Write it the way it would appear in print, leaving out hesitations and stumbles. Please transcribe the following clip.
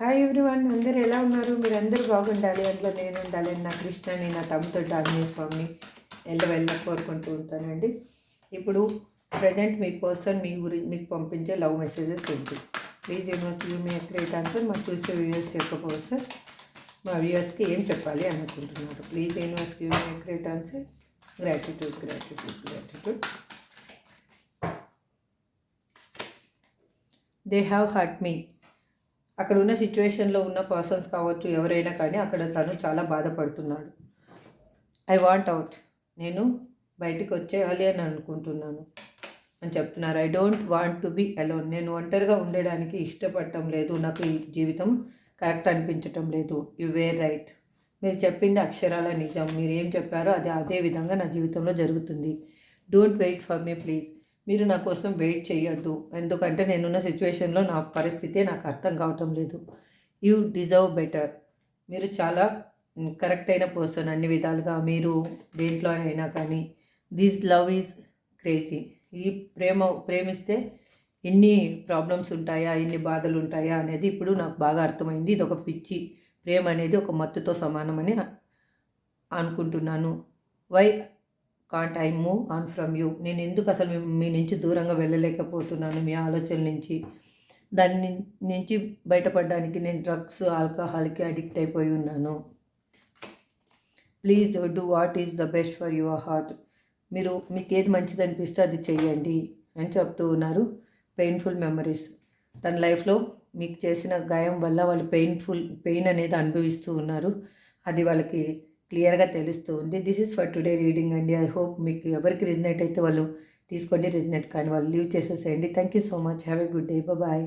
Hi everyone, అందరూ ఎలా ఉన్నారు? మీరందరూ బాగుండాలి, అందులో నేను ఉండాలి. నా కృష్ణని, నా తమ్ముతో ఆంజనేయ స్వామిని వెళ్ళ కోరుకుంటూ ఉంటానండి. ఇప్పుడు ప్రజెంట్ మీ పర్సన్ మీ గురించి మీకు పంపించే లవ్ మెసేజెస్ ఏంటి? Please universe you me great answer. మా చూసే వ్యూయర్స్ యొక్క పర్సన్ మా వ్యూయర్స్కి ఏం చెప్పాలి అనుకుంటున్నారు? Please universe you me great answer. Gratitude gratitude gratitude. They have hurt me. అక్కడ ఉన్న సిచ్యువేషన్లో ఉన్న పర్సన్స్ కావచ్చు, ఎవరైనా కానీ అక్కడ తను చాలా బాధపడుతున్నాడు. I want out. నేను బయటికి వచ్చేయాలి అని అనుకుంటున్నాను అని చెప్తున్నారు. I don't want to be alone. నేను ఒంటరిగా ఉండడానికి ఇష్టపడటం లేదు. నాకు ఈ జీవితం కరెక్ట్ అనిపించటం లేదు. You were right. మీరు చెప్పింది అక్షరాల నిజం. మీరు ఏం చెప్పారో అది అదే విధంగా నా జీవితంలో జరుగుతుంది. Don't wait for me please. మీరు నా కోసం వెయిట్ చేయొద్దు, ఎందుకంటే నేనున్న సిచ్యువేషన్లో నా పరిస్థితి నాకు అర్థం కావటం లేదు. You deserve better. మీరు చాలా కరెక్ట్ అయిన పర్సన్ అన్ని విధాలుగా. మీరు దేంట్లో అయినా కానీ దిస్ లవ్ ఈజ్ క్రేజీ. ఈ ప్రేమిస్తే ఎన్ని ప్రాబ్లమ్స్ ఉంటాయా, ఎన్ని బాధలు ఉంటాయా అనేది ఇప్పుడు నాకు బాగా అర్థమైంది. ఇది ఒక పిచ్చి. ప్రేమ అనేది ఒక మత్తుతో సమానమని అనుకుంటున్నాను. Why can't I move on from you. నేను ఎందుకు అసలు మీ నుంచి దూరంగా వెళ్ళలేకపోతున్నాను, మీ ఆలోచనల నుంచి. దాని నుంచి బయటపడడానికి నేను డ్రగ్స్, ఆల్కహాల్కి అడిక్ట్ అయిపోయి ఉన్నాను. Please do what is the best for your heart. మీకు ఏది మంచిది అనిపిస్తే అది చెయ్యండి అని చెప్తూ ఉన్నారు. Painful memories. తన లైఫ్లో మీకు చేసిన గాయం వల్ల వాళ్ళు పెయిన్ అనేది అనుభవిస్తూ ఉన్నారు. అది వాళ్ళకి క్లియర్గా తెలుస్తూ ఉంది. This is for today reading అండి. ఐ హోప్ మీకు ఎవరికి రిజనేట్ అయితే వాళ్ళు తీసుకోండి, రిజనేట్ కానీ వాళ్ళు లీవ్ చేసేసేయండి. Thank you so much. Have a good day. Bye.